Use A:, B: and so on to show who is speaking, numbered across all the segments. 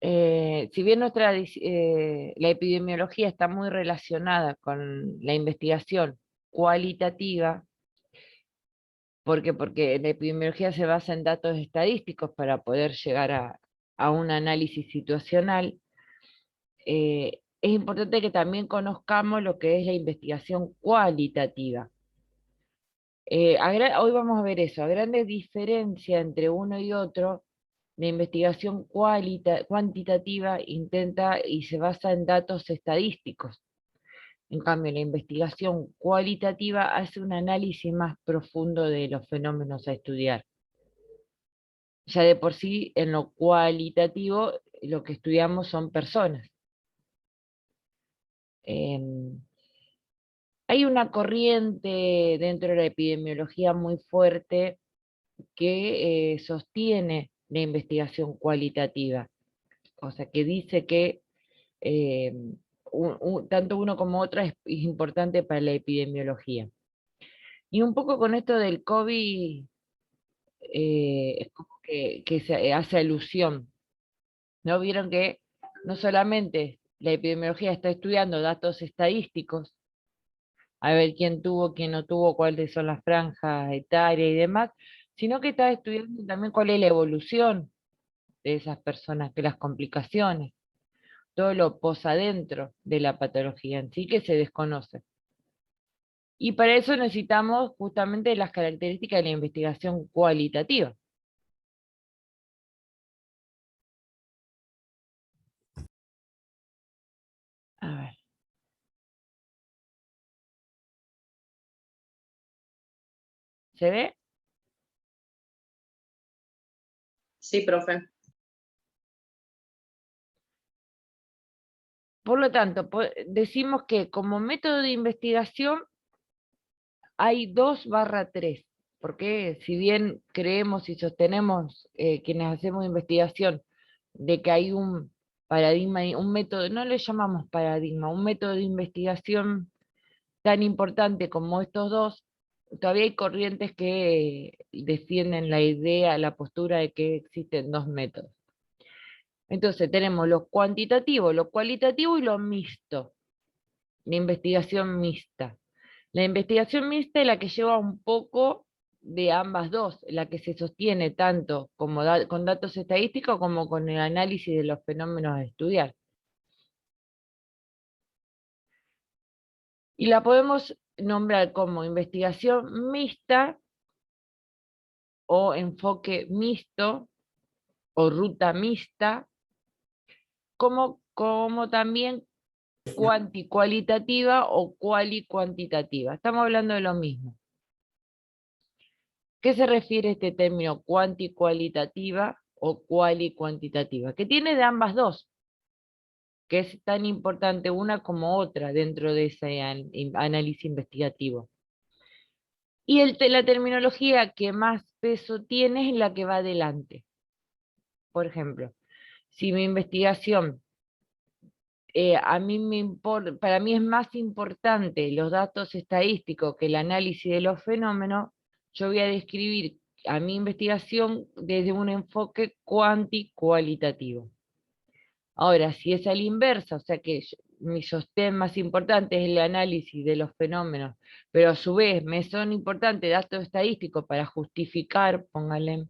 A: Si bien la epidemiología está muy relacionada con la investigación cualitativa, ¿por qué? Porque la epidemiología se basa en datos estadísticos para poder llegar a un análisis situacional. Es importante que también conozcamos lo que es la investigación cualitativa. Hoy vamos a ver eso, a grandes diferencias entre uno y otro. La investigación cuantitativa intenta y se basa en datos estadísticos. En cambio, la investigación cualitativa hace un análisis más profundo de los fenómenos a estudiar. Ya de por sí, en lo cualitativo, lo que estudiamos son personas. Em, Hay una corriente dentro de la epidemiología muy fuerte que sostiene la investigación cualitativa, o sea, que dice que eh, tanto uno como otra es importante para la epidemiología. Y un poco con esto del COVID, es como que se hace alusión, ¿no? Vieron que no solamente la epidemiología está estudiando datos estadísticos, a ver quién tuvo, quién no tuvo, cuáles son las franjas etarias y demás, sino que está estudiando también cuál es la evolución de esas personas, que las complicaciones, todo lo posadentro de la patología en sí que se desconoce. Y para eso necesitamos justamente las características de la investigación cualitativa. A ver, ¿se ve?
B: Sí, profe.
A: Por lo tanto, decimos que como método de investigación hay 2/3, porque si bien creemos y sostenemos quienes hacemos investigación de que hay un paradigma, un método, no le llamamos paradigma, un método de investigación tan importante como estos dos, todavía hay corrientes que defienden la idea, la postura de que existen dos métodos. Entonces tenemos lo cuantitativo, lo cualitativo y lo mixto, la investigación mixta. La investigación mixta es la que lleva un poco de ambas dos, la que se sostiene tanto como con datos estadísticos como con el análisis de los fenómenos a estudiar. Y la podemos nombrar como investigación mixta o enfoque mixto o ruta mixta, como también cualitativa o cuantitativa. Estamos hablando de lo mismo. ¿Qué se refiere este término cualitativa o cuantitativa? Que tiene de ambas dos, que es tan importante una como otra dentro de ese análisis investigativo. Y la terminología que más peso tiene es la que va adelante. Por ejemplo, si mi investigación, a mí para mí es más importante los datos estadísticos que el análisis de los fenómenos, yo voy a describir a mi investigación desde un enfoque cualitativo. Ahora, si es a la inversa, o sea que mi sostén más importante es el análisis de los fenómenos, pero a su vez me son importantes datos estadísticos para justificar, póngale,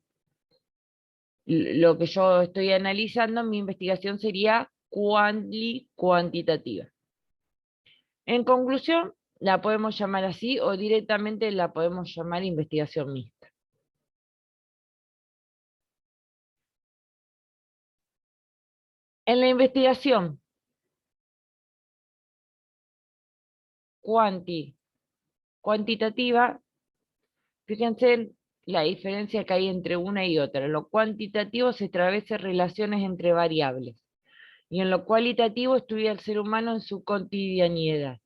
A: lo que yo estoy analizando, mi investigación sería cuantitativa. En conclusión, la podemos llamar así o directamente la podemos llamar investigación mixta. En la investigación cuantitativa, fíjense la diferencia que hay entre una y otra. En lo cuantitativo se establecen relaciones entre variables y en lo cualitativo estudia al ser humano en su cotidianidad.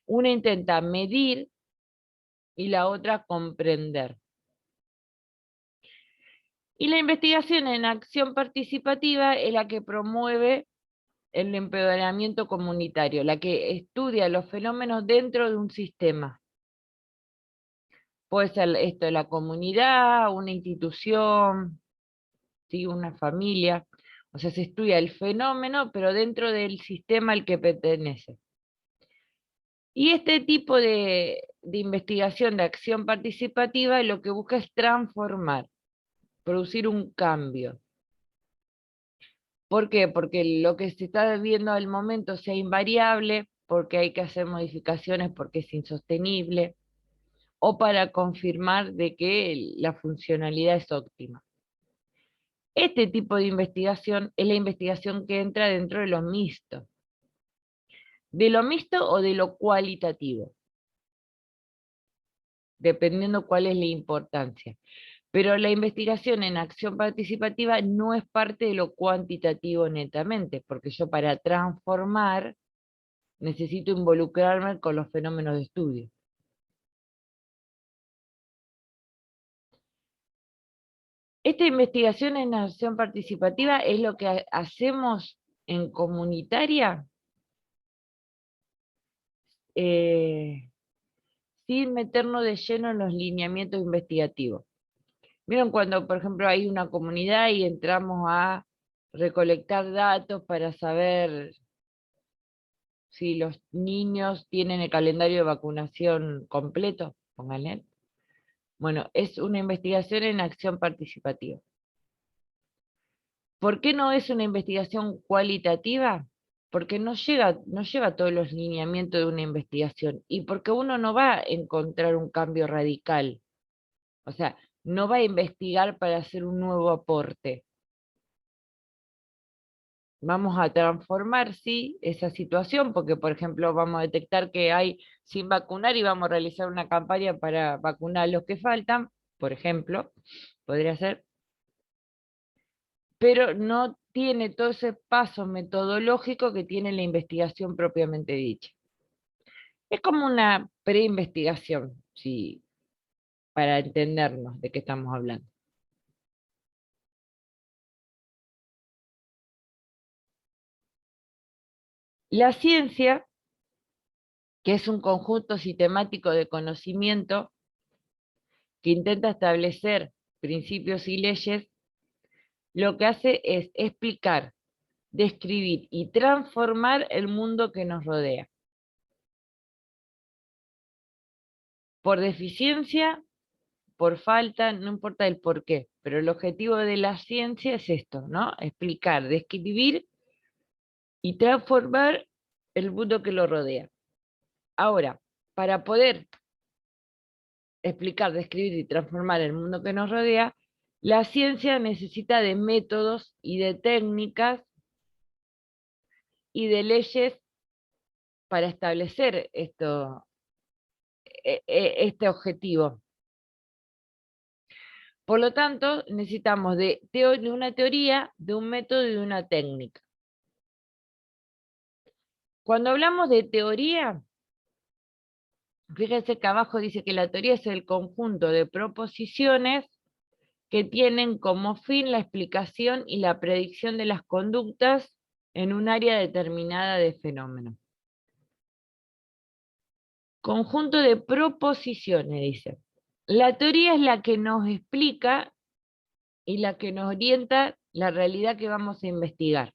A: Una intenta medir y la otra comprender. Y la investigación en acción participativa es la que promueve el empoderamiento comunitario, la que estudia los fenómenos dentro de un sistema. Puede ser esto de la comunidad, una institución, ¿sí? Una familia, O sea, se estudia el fenómeno, pero dentro del sistema al que pertenece. Y este tipo de investigación de acción participativa lo que busca es transformar, producir un cambio. ¿Por qué? Porque lo que se está viendo al momento sea invariable, porque hay que hacer modificaciones porque es insostenible, o para confirmar de que la funcionalidad es óptima. Este tipo de investigación es la investigación que entra dentro de lo mixto. De lo mixto o de lo cualitativo, dependiendo cuál es la importancia. Pero la investigación en acción participativa no es parte de lo cuantitativo netamente, porque yo para transformar necesito involucrarme con los fenómenos de estudio. Esta investigación en acción participativa es lo que hacemos en comunitaria sin meternos de lleno en los lineamientos investigativos. ¿Vieron cuando, por ejemplo, hay una comunidad y entramos a recolectar datos para saber si los niños tienen el calendario de vacunación completo? Pónganle. Bueno, es una investigación en acción participativa. ¿Por qué no es una investigación cualitativa? Porque no lleva todos los lineamientos de una investigación y porque uno no va a encontrar un cambio radical. O sea, no va a investigar para hacer un nuevo aporte. Vamos a transformar, sí, esa situación, porque por ejemplo vamos a detectar que hay sin vacunar y vamos a realizar una campaña para vacunar a los que faltan, por ejemplo, podría ser, pero no tiene todo ese paso metodológico que tiene la investigación propiamente dicha. Es como una preinvestigación, sí, para entendernos de qué estamos hablando. La ciencia, que es un conjunto sistemático de conocimiento que intenta establecer principios y leyes, lo que hace es explicar, describir y transformar el mundo que nos rodea. Por deficiencia, por falta, no importa el por qué, pero el objetivo de la ciencia es esto, ¿no? Explicar, describir y transformar el mundo que lo rodea. Ahora, para poder explicar, describir y transformar el mundo que nos rodea, la ciencia necesita de métodos y de técnicas y de leyes para establecer este objetivo. Por lo tanto, necesitamos de una teoría, de un método y de una técnica. Cuando hablamos de teoría, fíjense que abajo dice que la teoría es el conjunto de proposiciones que tienen como fin la explicación y la predicción de las conductas en un área determinada de fenómenos. Conjunto de proposiciones, dice. La teoría es la que nos explica y la que nos orienta la realidad que vamos a investigar.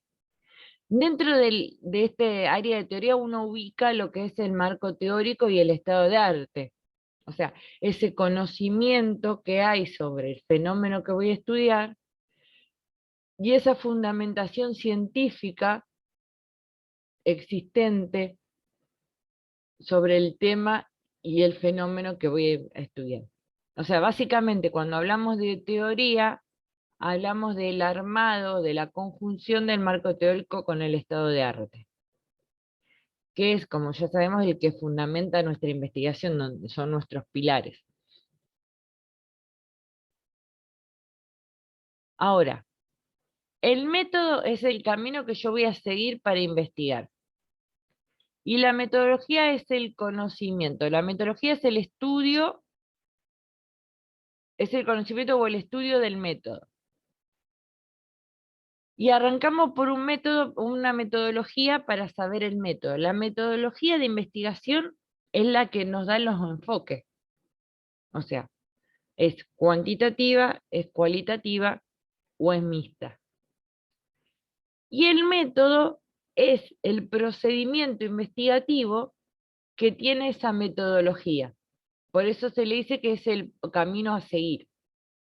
A: Dentro de este área de teoría uno ubica lo que es el marco teórico y el estado de arte. O sea, ese conocimiento que hay sobre el fenómeno que voy a estudiar y esa fundamentación científica existente sobre el tema y el fenómeno que voy a estudiar. O sea, básicamente cuando hablamos de teoría, hablamos del armado, de la conjunción del marco teórico con el estado de arte, que es, como ya sabemos, el que fundamenta nuestra investigación, donde son nuestros pilares. Ahora, el método es el camino que yo voy a seguir para investigar. Y la metodología es el conocimiento. La metodología es el estudio, es el conocimiento o el estudio del método. Y arrancamos por un método, una metodología para saber el método. La metodología de investigación es la que nos da los enfoques. O sea, es cuantitativa, es cualitativa o es mixta. Y el método es el procedimiento investigativo que tiene esa metodología. Por eso se le dice que es el camino a seguir.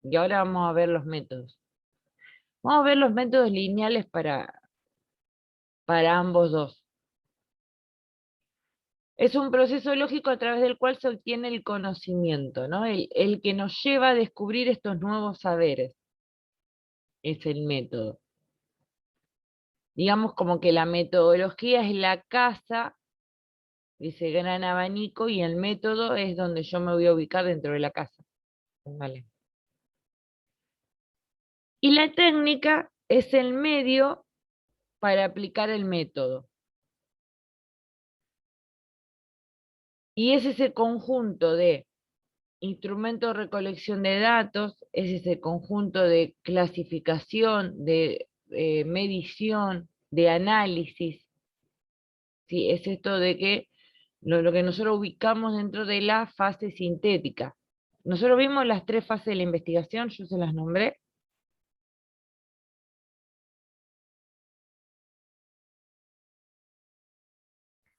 A: Y ahora vamos a ver los métodos. Vamos a ver los métodos lineales para ambos dos. Es un proceso lógico a través del cual se obtiene el conocimiento, ¿no? El que nos lleva a descubrir estos nuevos saberes. Es el método. Digamos como que la metodología es la casa, ese gran abanico, y el método es donde yo me voy a ubicar dentro de la casa. Vale. Y la técnica es el medio para aplicar el método. Y es ese conjunto de instrumento de recolección de datos, es ese conjunto de clasificación, de medición, de análisis. ¿Sí? Es esto de que lo que nosotros ubicamos dentro de la fase sintética. Nosotros vimos las 3 fases de la investigación, yo se las nombré.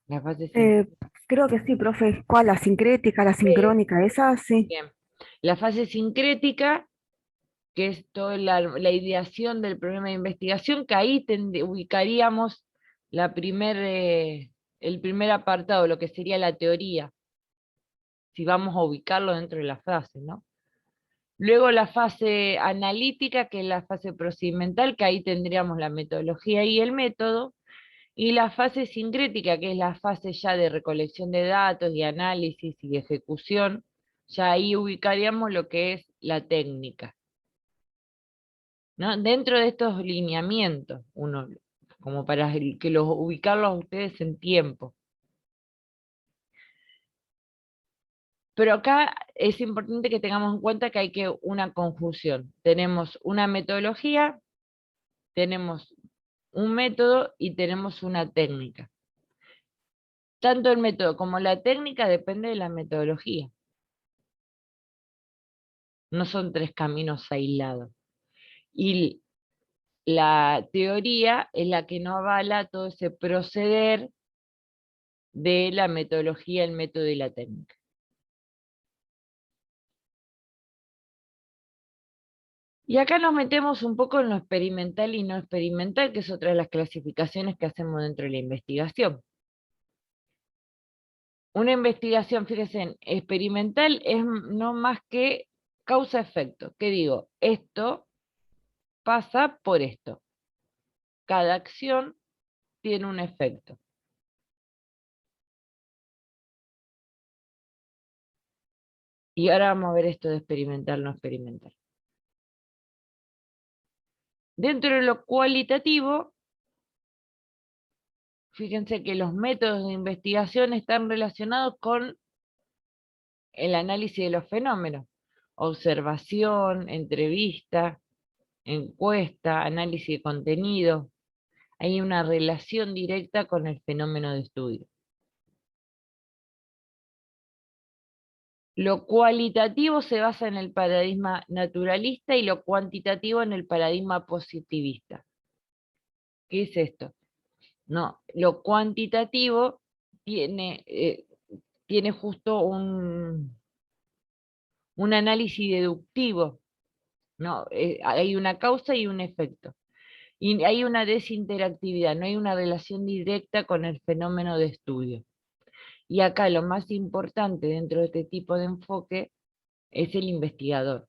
A: La fase
C: Eh,
A: sintética.
C: Creo que sí, profe. ¿Cuál? ¿La sincrética, la sincrónica? ¿Esa? Sí.
A: Bien. La fase sincrética, que es toda la ideación del problema de investigación, que ahí ubicaríamos el primer apartado, lo que sería la teoría, si vamos a ubicarlo dentro de la fase, ¿no? Luego la fase analítica, que es la fase procedimental, que ahí tendríamos la metodología y el método, y la fase sincrética, que es la fase ya de recolección de datos y análisis y ejecución, ya ahí ubicaríamos lo que es la técnica, ¿no? Dentro de estos lineamientos, como para que los ubicarlos a ustedes en tiempo. Pero acá es importante que tengamos en cuenta que hay una confusión. Tenemos una metodología, tenemos un método y tenemos una técnica. Tanto el método como la técnica depende de la metodología. No son 3 caminos aislados. Y la teoría es la que no avala todo ese proceder de la metodología, el método y la técnica. Y acá nos metemos un poco en lo experimental y no experimental, que es otra de las clasificaciones que hacemos dentro de la investigación. Una investigación, fíjense, experimental es no más que causa-efecto. ¿Qué digo? Esto pasa por esto. Cada acción tiene un efecto. Y ahora vamos a ver esto de experimental, no experimental. Dentro de lo cualitativo, fíjense que los métodos de investigación están relacionados con el análisis de los fenómenos. Observación, entrevista, encuesta, análisis de contenido. Hay una relación directa con el fenómeno de estudio. Lo cualitativo se basa en el paradigma naturalista y lo cuantitativo en el paradigma positivista. ¿Qué es esto? No, lo cuantitativo tiene justo un análisis deductivo, ¿no? Hay una causa y un efecto. Y hay una desinteractividad, no hay una relación directa con el fenómeno de estudio. Y acá lo más importante dentro de este tipo de enfoque es el investigador,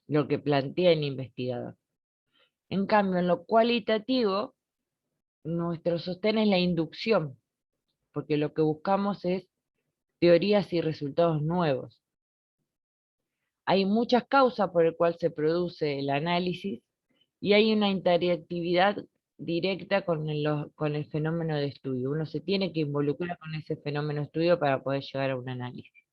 A: lo que plantea el investigador. En cambio, en lo cualitativo, nuestro sostén es la inducción, porque lo que buscamos es teorías y resultados nuevos. Hay muchas causas por las cuales se produce el análisis y hay una interactividad directa con el fenómeno de estudio. Uno se tiene que involucrar con ese fenómeno de estudio para poder llegar a un análisis.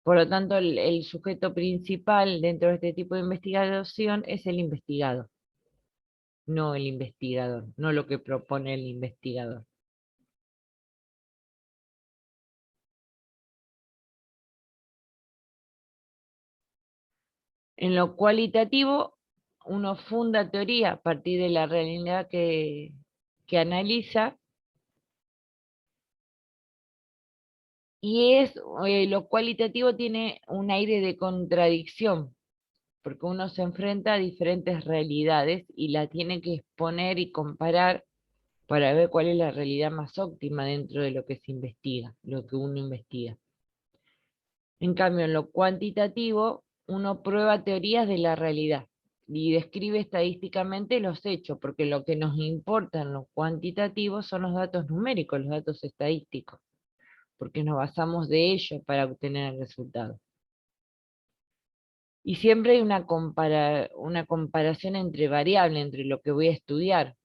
A: Por lo tanto, el sujeto principal dentro de este tipo de investigación es el investigado, no el investigador, no lo que propone el investigador. En lo cualitativo, uno funda teoría a partir de la realidad que analiza, y lo cualitativo tiene un aire de contradicción, porque uno se enfrenta a diferentes realidades y la tiene que exponer y comparar para ver cuál es la realidad más óptima dentro de lo que se investiga, lo que uno investiga. En cambio, en lo cuantitativo, uno prueba teorías de la realidad y describe estadísticamente los hechos, porque lo que nos importa en lo cuantitativo son los datos numéricos, los datos estadísticos, porque nos basamos de ellos para obtener el resultado. Y siempre hay una comparación entre variables, entre lo que voy a estudiar.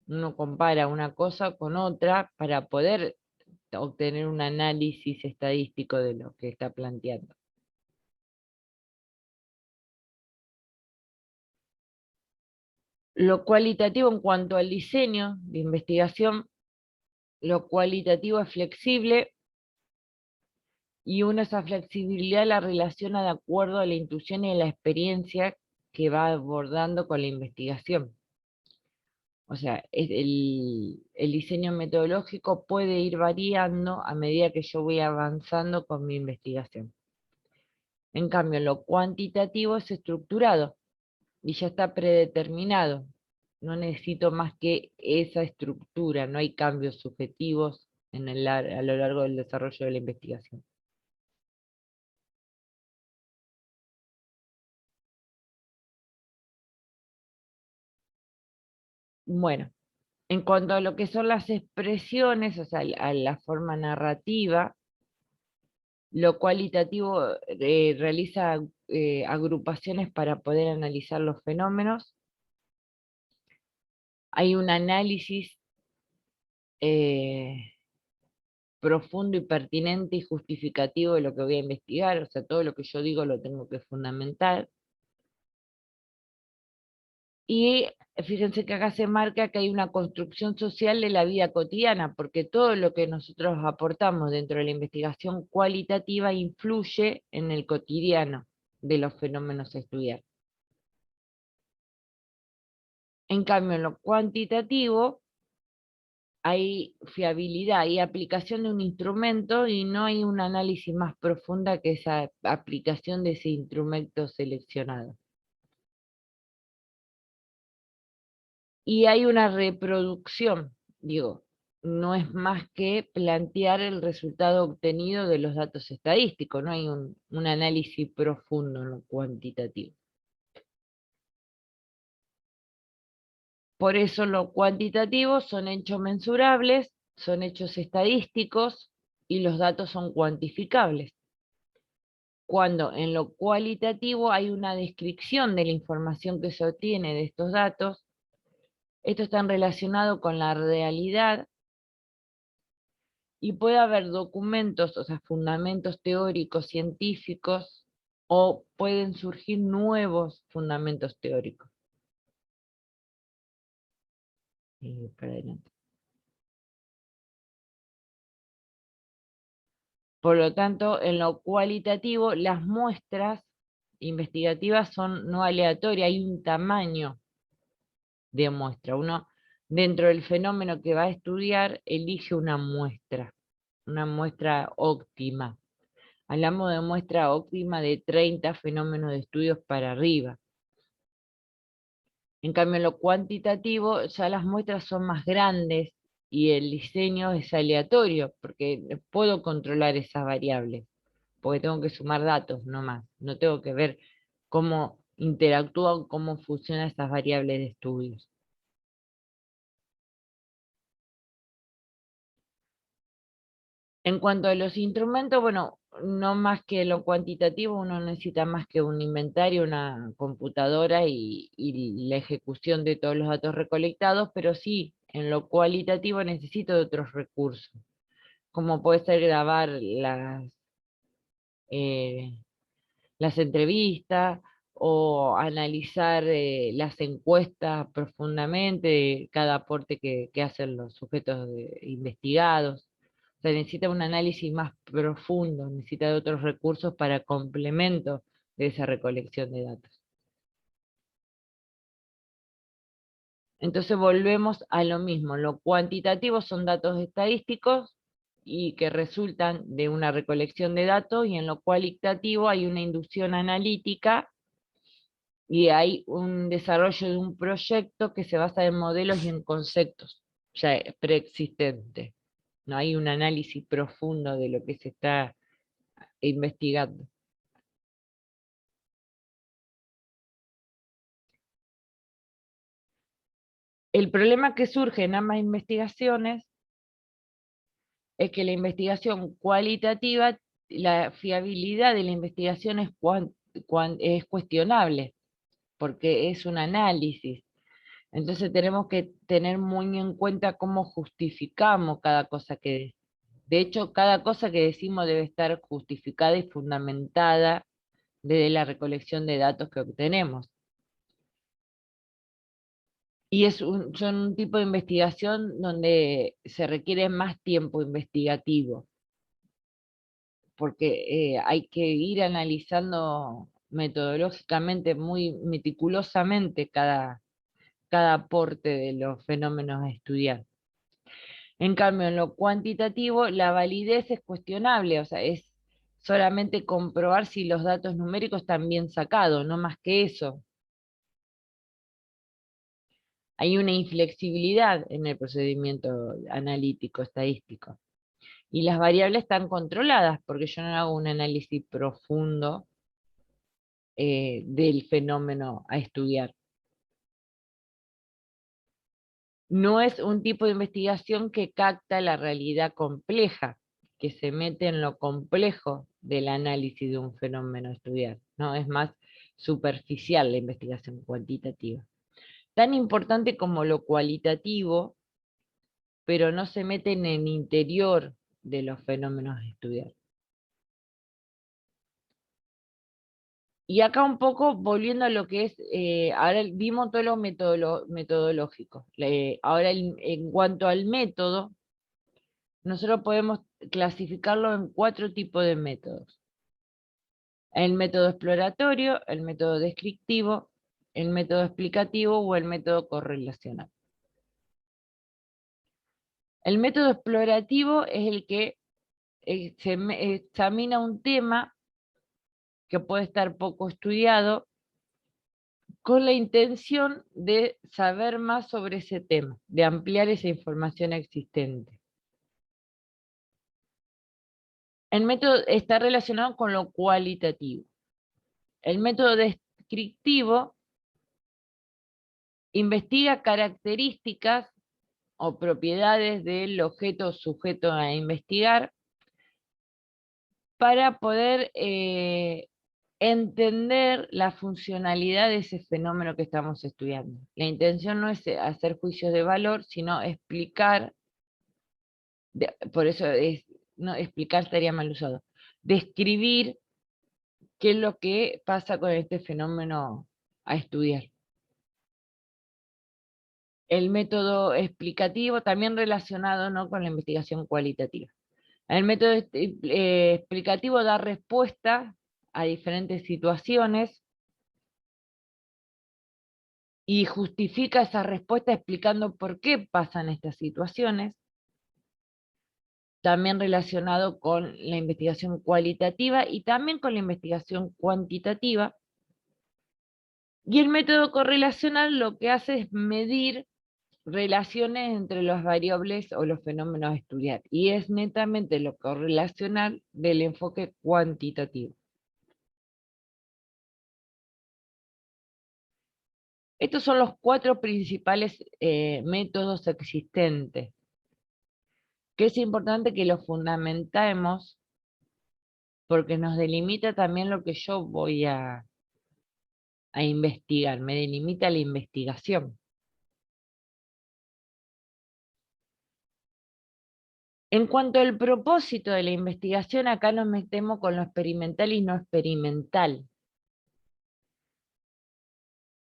A: Uno compara una cosa con otra para poder obtener un análisis estadístico de lo que está planteando. Lo cualitativo en cuanto al diseño de investigación, lo cualitativo es flexible y uno esa flexibilidad la relaciona de acuerdo a la intuición y a la experiencia que va abordando con la investigación. O sea, el diseño metodológico puede ir variando a medida que yo voy avanzando con mi investigación. En cambio, lo cuantitativo es estructurado y ya está predeterminado. No necesito más que esa estructura, no hay cambios subjetivos a lo largo del desarrollo de la investigación. Bueno, en cuanto a lo que son las expresiones, o sea, a la forma narrativa, lo cualitativo realiza agrupaciones para poder analizar los fenómenos. Hay un análisis eh, profundo y pertinente y justificativo de lo que voy a investigar, o sea, todo lo que yo digo lo tengo que fundamentar. Y fíjense que acá se marca que hay una construcción social de la vida cotidiana, porque todo lo que nosotros aportamos dentro de la investigación cualitativa influye en el cotidiano de los fenómenos a estudiar. En cambio, en lo cuantitativo hay fiabilidad y aplicación de un instrumento y no hay un análisis más profunda que esa aplicación de ese instrumento seleccionado. Y hay una reproducción, digo, no es más que plantear el resultado obtenido de los datos estadísticos, no hay un análisis profundo en lo cuantitativo. Por eso lo cuantitativo son hechos mensurables, son hechos estadísticos y los datos son cuantificables. Cuando en lo cualitativo hay una descripción de la información que se obtiene de estos datos, esto está relacionado con la realidad y puede haber documentos, o sea, fundamentos teóricos, científicos, o pueden surgir nuevos fundamentos teóricos. Para adelante. Por lo tanto, en lo cualitativo, las muestras investigativas son no aleatorias, hay un tamaño de muestra. Uno, dentro del fenómeno que va a estudiar, elige una muestra óptima. Hablamos de muestra óptima de 30 fenómenos de estudios para arriba. En cambio, en lo cuantitativo, ya las muestras son más grandes y el diseño es aleatorio, porque puedo controlar esas variables, porque tengo que sumar datos, no más. No tengo que ver cómo interactúan, cómo funcionan esas variables de estudios. En cuanto a los instrumentos, bueno, no más que lo cuantitativo, uno necesita más que un inventario, una computadora y la ejecución de todos los datos recolectados, pero sí, en lo cualitativo necesito de otros recursos, como puede ser grabar eh, las entrevistas o analizar las encuestas profundamente de cada aporte que hacen los sujetos investigados. O sea, necesita un análisis más profundo, necesita de otros recursos para complemento de esa recolección de datos. Entonces volvemos a lo mismo. Lo cuantitativo son datos estadísticos y que resultan de una recolección de datos, y en lo cualitativo hay una inducción analítica y hay un desarrollo de un proyecto que se basa en modelos y en conceptos ya preexistentes. No hay un análisis profundo de lo que se está investigando. El problema que surge en ambas investigaciones es que la investigación cualitativa, la fiabilidad de la investigación es cuestionable, porque es un análisis. Entonces tenemos que tener muy en cuenta cómo justificamos cada cosa que decimos. De hecho, cada cosa que decimos debe estar justificada y fundamentada desde la recolección de datos que obtenemos. Y son un tipo de investigación donde se requiere más tiempo investigativo, porque hay que ir analizando metodológicamente, muy meticulosamente cada aporte de los fenómenos a estudiar. En cambio, en lo cuantitativo, la validez es cuestionable, o sea, es solamente comprobar si los datos numéricos están bien sacados, no más que eso. Hay una inflexibilidad en el procedimiento analítico, estadístico. Y las variables están controladas, porque yo no hago un análisis profundo del fenómeno a estudiar. No es un tipo de investigación que capta la realidad compleja, que se mete en lo complejo del análisis de un fenómeno a estudiar, ¿no? Es más superficial la investigación cuantitativa. Tan importante como lo cualitativo, pero no se mete en el interior de los fenómenos a estudiar. Y acá un poco volviendo a lo que es, ahora vimos todo lo metodológico. Ahora en cuanto al método, nosotros podemos clasificarlo en 4 tipos de métodos. El método exploratorio, el método descriptivo, el método explicativo o el método correlacional. El método explorativo es el que examina un tema que puede estar poco estudiado, con la intención de saber más sobre ese tema, de ampliar esa información existente. El método está relacionado con lo cualitativo. El método descriptivo investiga características o propiedades del objeto sujeto a investigar para poder entender la funcionalidad de ese fenómeno que estamos estudiando. La intención no es hacer juicios de valor, sino explicar, por eso no, explicar estaría mal usado, describir qué es lo que pasa con este fenómeno a estudiar. El método explicativo también relacionado, ¿no?, con la investigación cualitativa. El método explicativo da respuesta a diferentes situaciones y justifica esa respuesta explicando por qué pasan estas situaciones. También relacionado con la investigación cualitativa y también con la investigación cuantitativa. Y el método correlacional lo que hace es medir relaciones entre las variables o los fenómenos a estudiar, y es netamente lo correlacional del enfoque cuantitativo. Estos son los 4 principales métodos existentes, que es importante que los fundamentemos porque nos delimita también lo que yo voy a investigar, me delimita la investigación. En cuanto al propósito de la investigación, acá nos metemos con lo experimental y no experimental.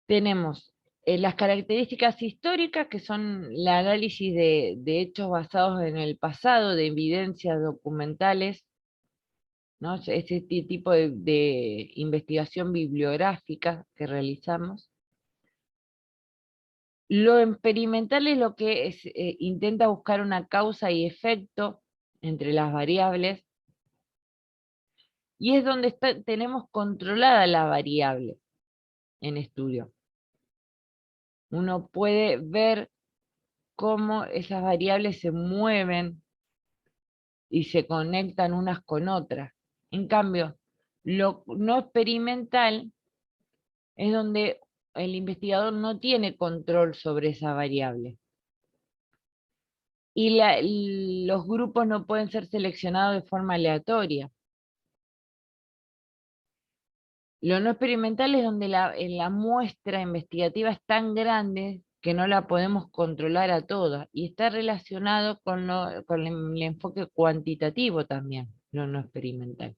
A: Tenemos las características históricas, que son el análisis de hechos basados en el pasado, de evidencias documentales, ¿no? Ese tipo de investigación bibliográfica que realizamos. Lo experimental es lo que intenta buscar una causa y efecto entre las variables, y es donde tenemos controlada la variable en estudio. Uno puede ver cómo esas variables se mueven y se conectan unas con otras. En cambio, lo no experimental es donde el investigador no tiene control sobre esa variable. Y los grupos no pueden ser seleccionados de forma aleatoria. Lo no experimental es donde la muestra investigativa es tan grande que no la podemos controlar a todas, y está relacionado con el enfoque cuantitativo también, lo no experimental.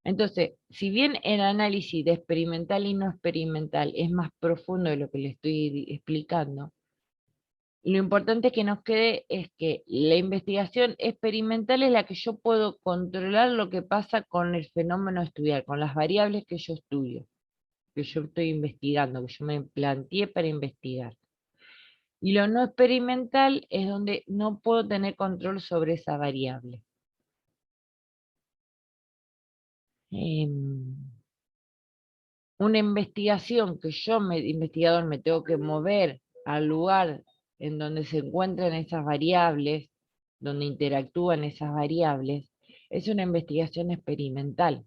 A: Entonces, si bien el análisis de experimental y no experimental es más profundo de lo que le estoy explicando, lo importante que nos quede es que la investigación experimental es la que yo puedo controlar lo que pasa con el fenómeno a estudiar, con las variables que yo estudio, que yo estoy investigando, que yo me planteé para investigar. Y lo no experimental es donde no puedo tener control sobre esa variable. Una investigación que yo, investigador, me tengo que mover al lugar en donde se encuentran esas variables, donde interactúan esas variables, es una investigación experimental.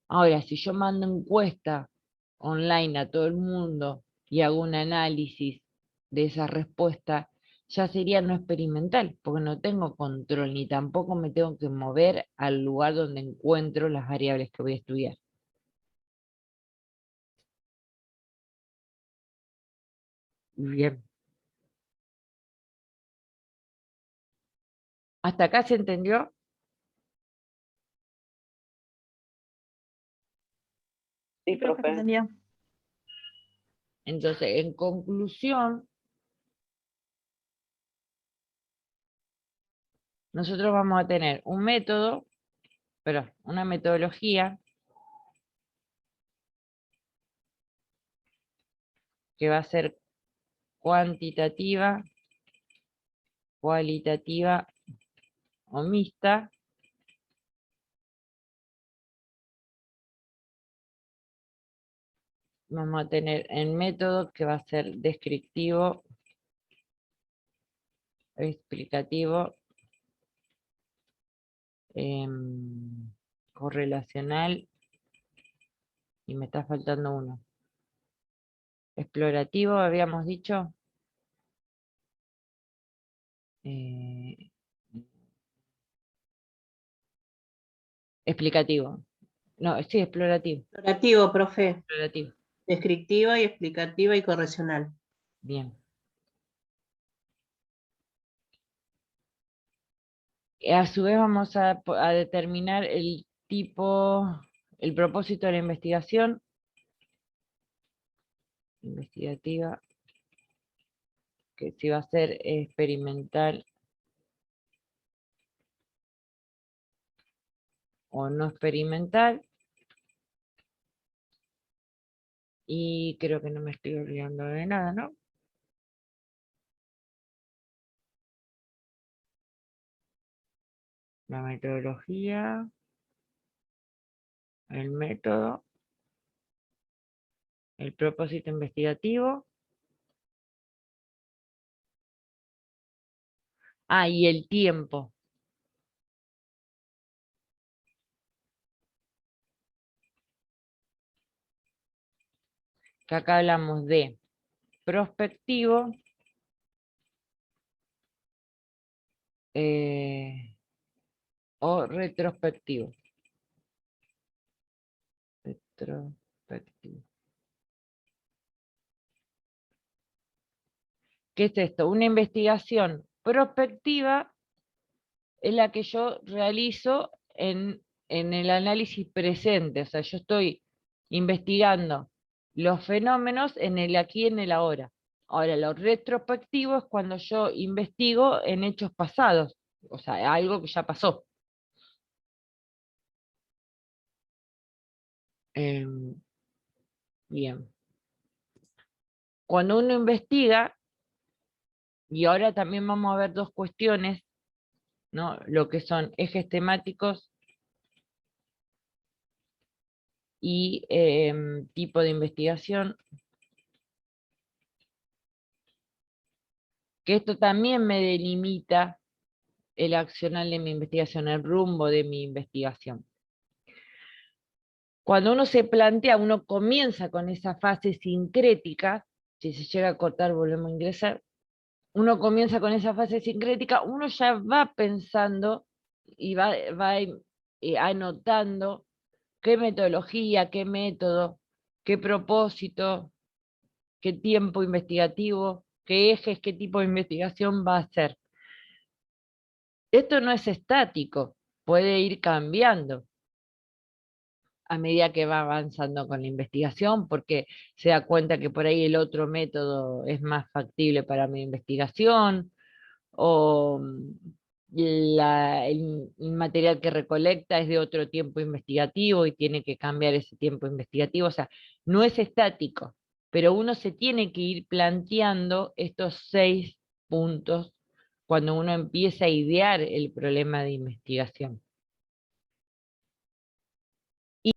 A: Ahora, si yo mando encuesta online a todo el mundo y hago un análisis de esa respuesta, ya sería no experimental, porque no tengo control, ni tampoco me tengo que mover al lugar donde encuentro las variables que voy a estudiar. Bien. ¿Hasta acá se entendió?
B: Sí, profe.
A: Entonces, en conclusión, nosotros vamos a tener un método, pero una metodología que va a ser cuantitativa, cualitativa o mixta. Vamos a tener el método que va a ser descriptivo, explicativo, correlacional, y me está faltando uno. Explorativo, habíamos dicho. Explicativo. No, sí, explorativo.
B: Explorativo, profe.
A: Explorativo.
B: Descriptiva y explicativa y correlacional.
A: Bien. A su vez vamos a determinar el tipo, el propósito de la investigación. Investigativa, que si va a ser experimental o no experimental. Y creo que no me estoy olvidando de nada, ¿no? La metodología, el método, el propósito investigativo. Ah, y el tiempo. Que acá hablamos de prospectivo, o retrospectivo. Retrospectivo. ¿Qué es esto? Una investigación prospectiva es la que yo realizo en el análisis presente. O sea, yo estoy investigando los fenómenos en el aquí y en el ahora. Ahora, lo retrospectivo es cuando yo investigo en hechos pasados, o sea, algo que ya pasó. Bien. Cuando uno investiga, y ahora también vamos a ver dos cuestiones, ¿no? Lo que son ejes temáticos y tipo de investigación, que esto también me delimita el accionar de mi investigación, el rumbo de mi investigación. Cuando uno se plantea, uno comienza con esa fase sincrética, si se llega a cortar volvemos a ingresar, uno comienza con esa fase sincrética, uno ya va pensando y va anotando qué metodología, qué método, qué propósito, qué tiempo investigativo, qué ejes, qué tipo de investigación va a hacer. Esto no es estático, puede ir cambiando a medida que va avanzando con la investigación, porque se da cuenta que por ahí el otro método es más factible para mi investigación, o el material que recolecta es de otro tiempo investigativo y tiene que cambiar ese tiempo investigativo. O sea, no es estático, pero uno se tiene que ir planteando estos 6 puntos cuando uno empieza a idear el problema de investigación.